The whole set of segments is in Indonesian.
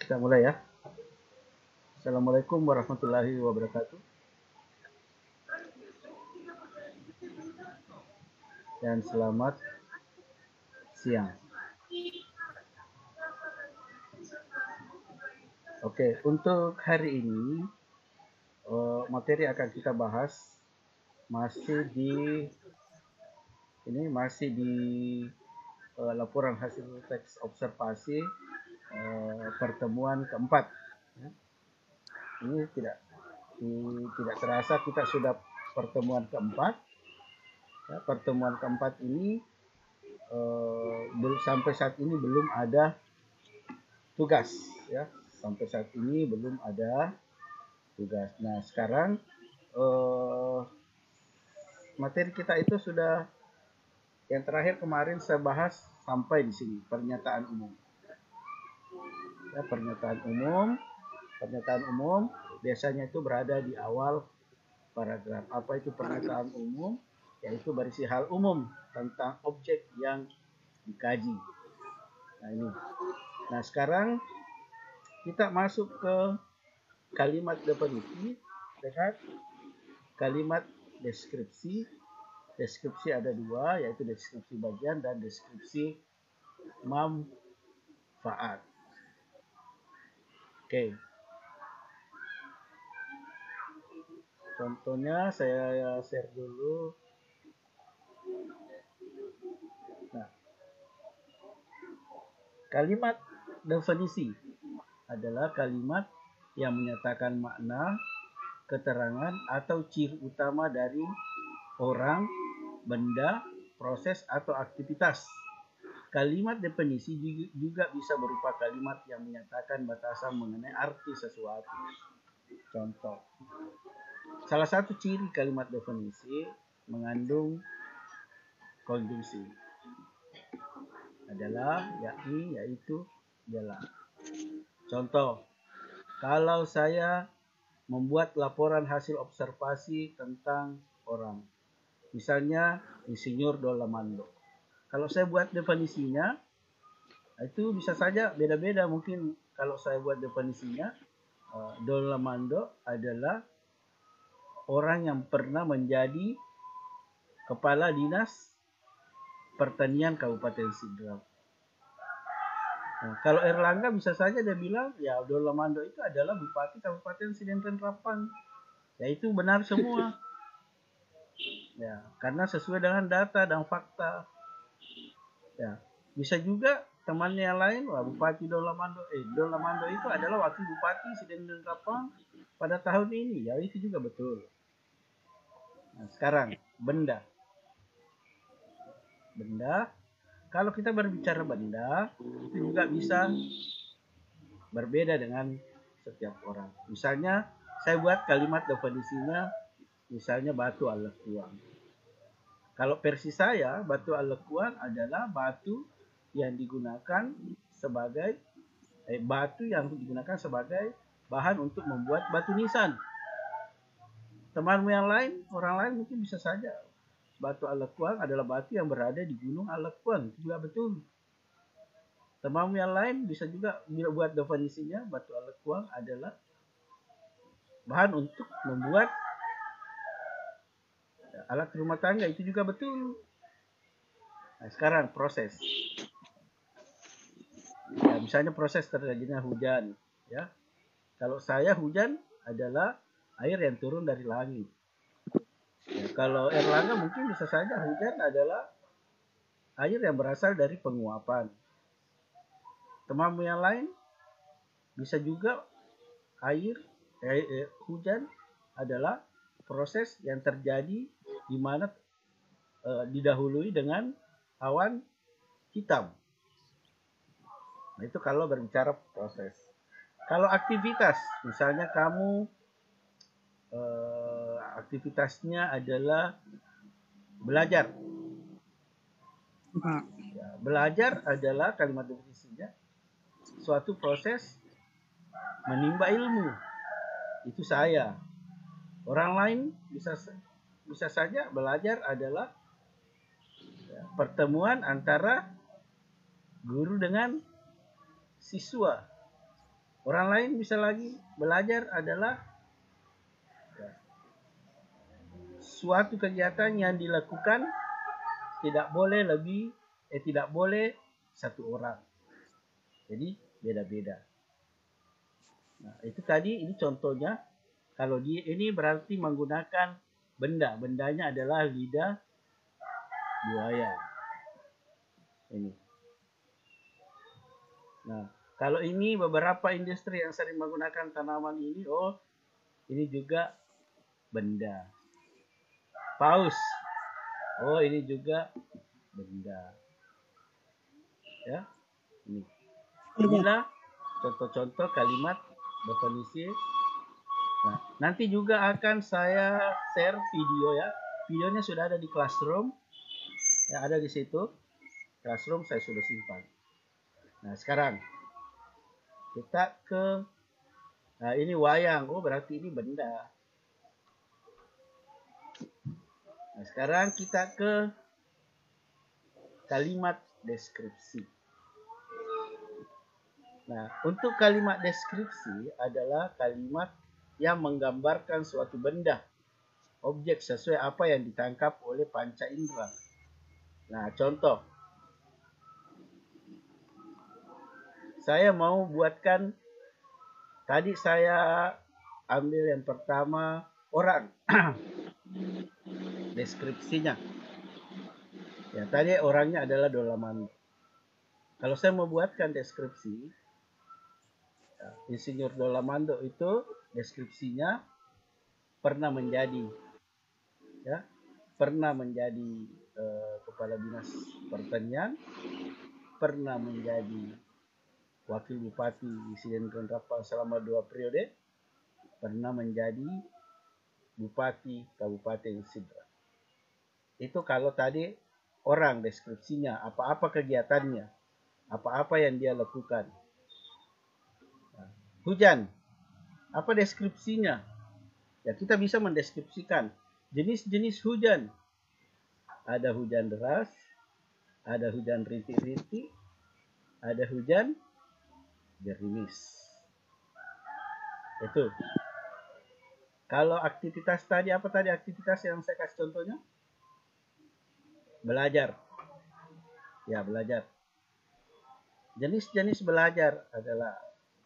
Kita mulai ya. Assalamualaikum warahmatullahi wabarakatuh. Dan selamat siang. Oke, untuk hari ini materi akan kita bahas masih di laporan hasil teks observasi pertemuan keempat. Ini tidak terasa kita sudah pertemuan keempat. Ya, pertemuan keempat ini sampai saat ini belum ada tugas, ya. Sampai saat ini belum ada tugas. Nah, sekarang materi kita itu sudah, yang terakhir kemarin saya bahas sampai di sini, pernyataan umum. Ya, pernyataan umum biasanya itu berada di awal paragraf. Apa itu pernyataan umum? Yaitu berisi hal umum tentang objek yang dikaji. Nah, ini. Nah, sekarang kita masuk ke kalimat definisi dengan kalimat deskripsi. Deskripsi ada dua, yaitu deskripsi bagian dan deskripsi manfaat. Oke. Contohnya saya share dulu. Nah, kalimat definisi adalah kalimat yang menyatakan makna, keterangan, atau ciri utama dari orang, benda, proses, atau aktivitas. Kalimat definisi juga bisa berupa kalimat yang menyatakan batasan mengenai arti sesuatu. Contoh, salah satu ciri kalimat definisi mengandung konjungsi adalah yaitu adalah. Contoh, kalau saya membuat laporan hasil observasi tentang orang, misalnya Insinyur Dolamando. Kalau saya buat definisinya, itu bisa saja beda-beda. Mungkin kalau saya buat definisinya, Dolamando adalah orang yang pernah menjadi kepala dinas pertanian Kabupaten Sidrap. Nah, kalau Erlangga bisa saja dia bilang, ya Dolamando itu adalah Bupati Kabupaten Sidenten Rapang. Ya, itu benar semua. Ya, karena sesuai dengan data dan fakta. Ya, bisa juga temannya yang lain, wah Bupati Dolamando itu adalah wakil Bupati Sidenten Rapang pada tahun ini. Ya, itu juga betul. Nah, sekarang benda. Kalau kita berbicara benda, itu juga bisa berbeda dengan setiap orang. Misalnya, saya buat kalimat definisinya, misalnya batu alekuan. Kalau versi saya, batu alekuan adalah batu yang digunakan sebagai bahan untuk membuat batu nisan. Temanmu yang lain, orang lain mungkin bisa saja batu alekuan adalah batu yang berada di Gunung Alekuan, itu juga betul. Temanmu yang lain bisa juga buat definisinya, batu alekuan adalah bahan untuk membuat alat rumah tangga, itu juga betul. Nah, sekarang proses. Ya, misalnya proses terjadinya hujan. Ya, kalau saya hujan adalah air yang turun dari langit. Ya, kalau Erlangga mungkin bisa saja hujan adalah air yang berasal dari penguapan. Temanmu yang lain bisa juga hujan adalah proses yang terjadi di mana didahului dengan awan hitam. Nah, itu kalau berbicara proses. Kalau aktivitas, misalnya kamu aktivitasnya adalah belajar. Ya, belajar adalah kalimat definisinya suatu proses menimba ilmu. Itu saya. Orang lain bisa saja belajar adalah pertemuan antara guru dengan siswa. Orang lain bisa lagi belajar adalah suatu kegiatan yang dilakukan tidak boleh tidak boleh satu orang. Jadi beda-beda. Nah, itu tadi ini contohnya. Kalau ini berarti menggunakan benda. Bendanya adalah lidah buaya. Ini. Nah, kalau ini beberapa industri yang sering menggunakan tanaman ini, ini juga benda. Paus. Ini juga benda. Ya. Ini. Inilah contoh-contoh kalimat definisi. Nah, nanti juga akan saya share video ya. Videonya sudah ada di Classroom. Ya, ada di situ. Classroom saya sudah simpan. Nah, sekarang kita ke ini wayang. Berarti ini benda. Nah, sekarang kita ke kalimat deskripsi. Nah, untuk kalimat deskripsi adalah kalimat yang menggambarkan suatu benda, objek sesuai apa yang ditangkap oleh panca indera. Nah, contoh. Saya mau buatkan, tadi saya ambil yang pertama orang. Deskripsinya. Ya, tadi orangnya adalah Dolamando. Kalau saya mau buatkan deskripsi, Insinyur Dolamando itu deskripsinya pernah menjadi kepala dinas pertanian, pernah menjadi wakil bupati di Sidenren Rapang selama 2 periode, pernah menjadi bupati Kabupaten Sidrap. Itu kalau tadi orang deskripsinya, apa-apa kegiatannya, apa-apa yang dia lakukan. Hujan, apa deskripsinya? Ya, kita bisa mendeskripsikan jenis-jenis hujan. Ada hujan deras, ada hujan rintik-rintik, ada hujan gerimis. Itu. Kalau aktivitas tadi, apa tadi aktivitas yang saya kasih contohnya? Belajar. Ya, belajar. Jenis-jenis belajar adalah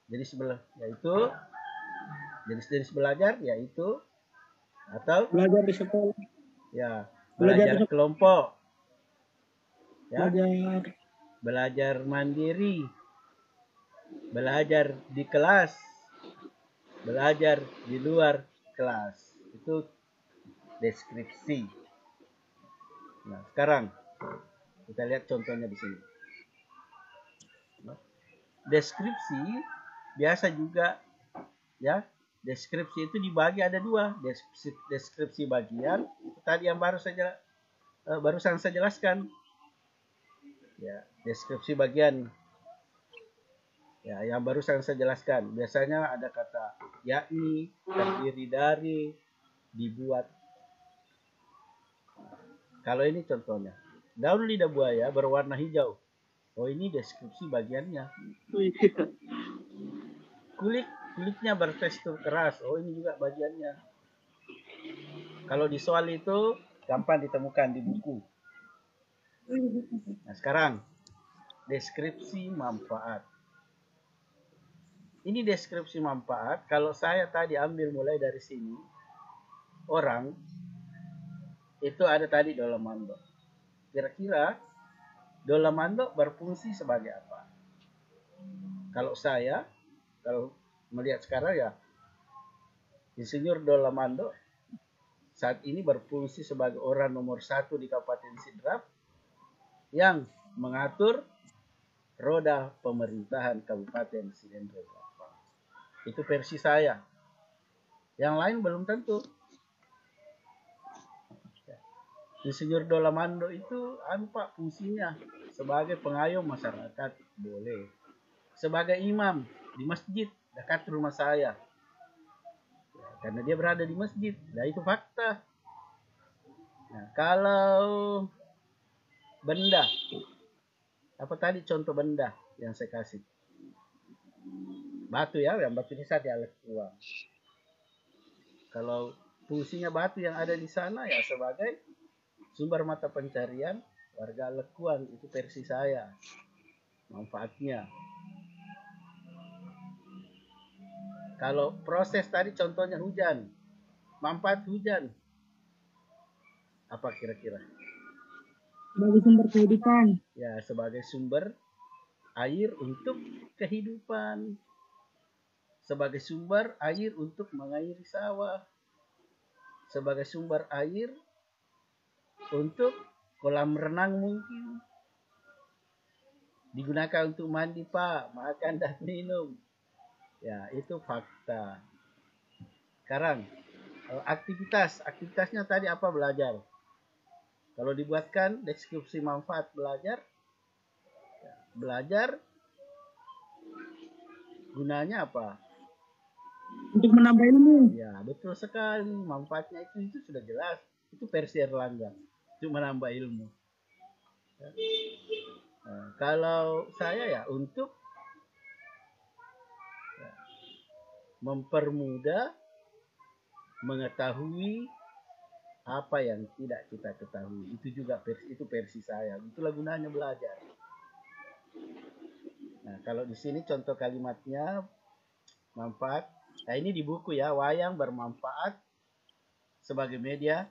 jenis-jenis belajar yaitu atau belajar di sekolah. Ya, belajar kelompok. Ya. Belajar mandiri. Belajar di kelas. Belajar di luar kelas. Itu deskripsi. Nah, sekarang kita lihat contohnya di sini. Deskripsi biasa juga ya, deskripsi itu dibagi ada 2. Deskripsi bagian itu tadi yang barusan saya jelaskan. Ya, deskripsi bagian. Ya, yang barusan saya jelaskan. Biasanya ada kata yakni, terdiri dari, dibuat. Kalau ini contohnya. Daun lidah buaya berwarna hijau. Ini deskripsi bagiannya. Kulitnya bertekstur keras. Ini juga bagiannya. Kalau di soal itu gampang ditemukan di buku. Nah, sekarang deskripsi manfaat. Ini deskripsi manfaat. Kalau saya tadi ambil mulai dari sini, orang itu ada tadi Dolamando. Kira-kira Dolamando berfungsi sebagai apa? Kalau melihat sekarang ya, Insinyur Dolamando saat ini berfungsi sebagai orang nomor 1 di Kabupaten Sidrap yang mengatur roda pemerintahan Kabupaten Sidrap. Itu versi saya. Yang lain belum tentu. Insinyur Dolamando itu apa fungsinya? Sebagai pengayom masyarakat, boleh. Sebagai imam di masjid dekat rumah saya. Karena dia berada di masjid. Nah, itu fakta. Nah, kalau benda. Apa tadi contoh benda yang saya kasih? batu ya, yang batu ini saja Lekuang. Kalau fungsinya batu yang ada di sana ya sebagai sumber mata pencarian warga Lekuang, itu versi saya manfaatnya. Kalau proses tadi contohnya hujan, manfaat hujan apa kira-kira? Sebagai sumber kehidupan. Ya, sebagai sumber air untuk kehidupan, sebagai sumber air untuk mengairi sawah, sebagai sumber air untuk kolam renang mungkin, digunakan untuk mandi Pak, makan dan minum. Ya, itu fakta. Sekarang aktivitasnya tadi apa? Belajar. Kalau dibuatkan deskripsi manfaat belajar, belajar gunanya apa? Untuk menambah ilmu. Ya, betul sekali. Manfaatnya itu sudah jelas. Itu versi Erlangga. Untuk menambah ilmu. Ya. Nah, kalau saya ya untuk mempermudah mengetahui apa yang tidak kita ketahui. Itu juga versi saya. Itulah gunanya belajar. Nah, kalau di sini contoh kalimatnya manfaat. Nah, ini di buku ya, wayang bermanfaat sebagai media.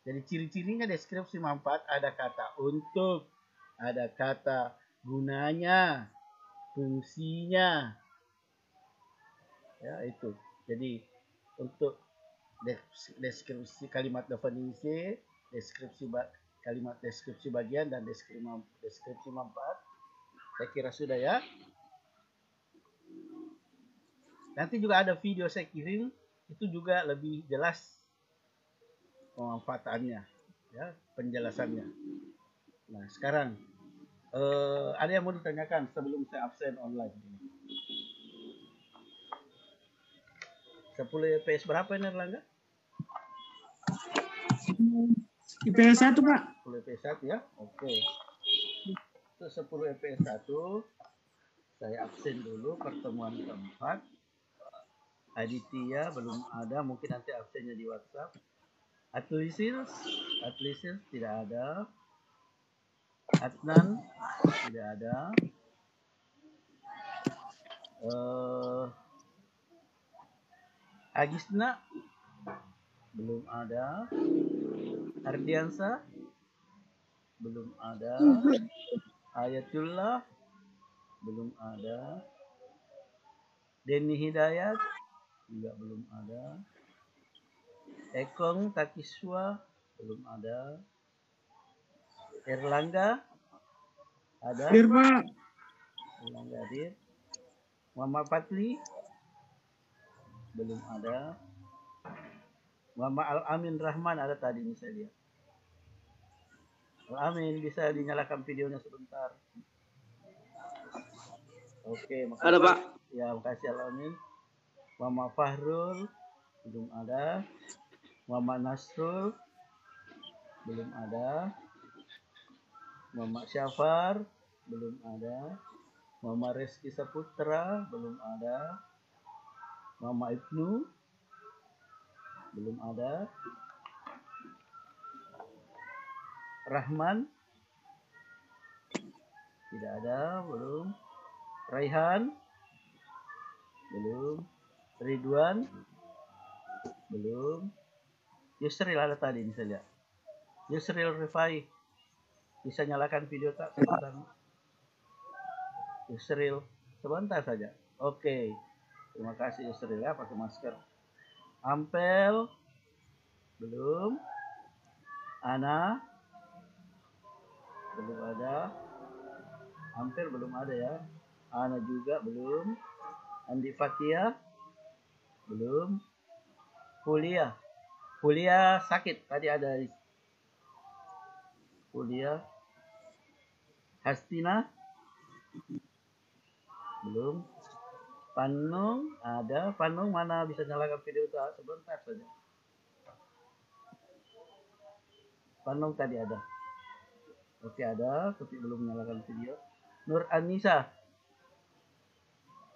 Jadi ciri-cirinya deskripsi manfaat, ada kata untuk, ada kata gunanya, fungsinya. Ya, itu. Jadi untuk deskripsi kalimat definisi, kalimat deskripsi bagian, dan deskripsi manfaat, saya kira sudah ya. Nanti juga ada video saya kirim, itu juga lebih jelas pemanfaatannya, ya, penjelasannya. Nah, sekarang ada yang mau ditanyakan sebelum saya absen online? 10 FPS berapa ini Erlangga? IPS 1 Pak. 10 FPS 1 ya, oke. Itu 10 FPS 1. Saya absen dulu pertemuan keempat. Aditya belum ada, mungkin nanti absennya di WhatsApp. Atlisil tidak ada. Adnan tidak ada. Agisna belum ada. Ardiansa belum ada. Ayatullah belum ada. Denny Hidayat juga belum ada. Ekong Takiswa belum ada. Erlangga ada? Hadir Pak. Erlangga hadir. Muhammad Patli belum ada. Muhammad Al-Amin Rahman ada tadi nih saya lihat. Al-Amin, bisa dinyalakan videonya sebentar. Oke, makasih. Ada Pak. Ya, makasih Al-Amin. Muhammad Fahrul belum ada. Muhammad Nasrul belum ada. Muhammad Syafar belum ada. Muhammad Rizky Saputra belum ada. Muhammad Ibnu belum ada. Rahman tidak ada, belum. Raihan belum. Ridwan belum. Yusril ada tadi bisa lihat. Yusril Rifai, bisa nyalakan video tak sebentar? Yusril, sebentar saja. Oke, terima kasih Yusril ya, pakai masker. Ampel belum. Ana belum ada. Hampir belum ada ya. Ana juga belum. Andi Fakia belum. Kuliah sakit tadi ada. Kuliah. Hastina belum. Panung ada. Panung mana, bisa nyalakan video tak sebentar saja. Panung tadi ada. Oke ada, tapi belum menyalakan video. Nur Anissa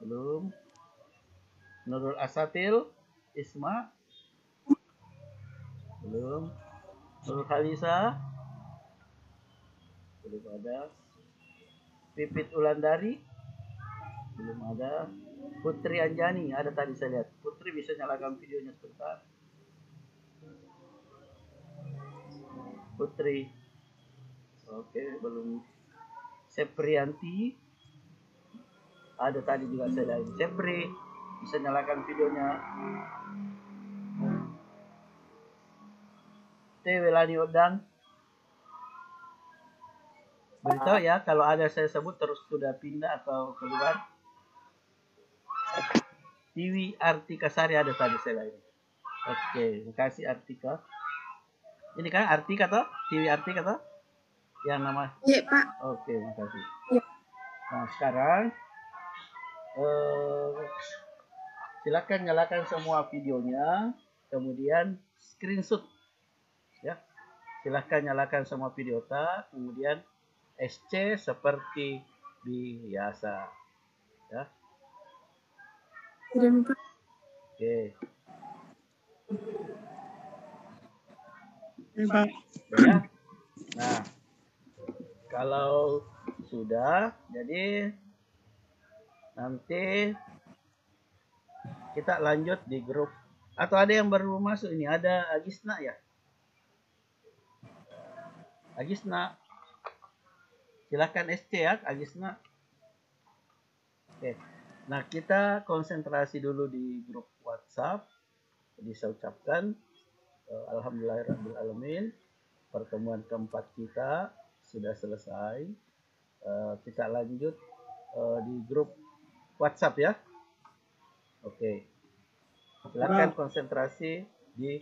belum. Nurul Asatil, Isma, belum. Nurul Halisa, belum ada. Pipit Ulandari, belum ada. Putri Anjani, ada tadi saya lihat. Putri bisa nyalakan videonya sebentar. Putri, oke, belum. Seprianti, ada tadi juga saya lihat. Sepri, bisa nyalakan videonya. Welani Odang, beritahu ya kalau ada saya sebut terus sudah pindah atau keluar. Tiwi Artika Sari ada tadi saya lihat. Oke, terima kasih Artika. Ini kan Artika toh? Tiwi Artika toh? Yang nama? Iya, Pak. Oke, makasih. Iya. Nah, sekarang silakan nyalakan semua videonya, kemudian screenshot. Ya, silakan nyalakan semua video kemudian SC seperti biasa. Ya. Sudah, Pak. Oke. Ya, Pak. Ya. Nah, kalau sudah, jadi nanti kita lanjut di grup. Atau ada yang baru masuk ini? Ada Agisna ya? Agisna. Silahkan SC ya, Agisna. Oke. Nah, kita konsentrasi dulu di grup WhatsApp. Jadi saya ucapkan alhamdulillahirrahmanirrahim. Pertemuan keempat kita sudah selesai. Kita lanjut di grup WhatsApp ya. Oke. Silakan konsentrasi di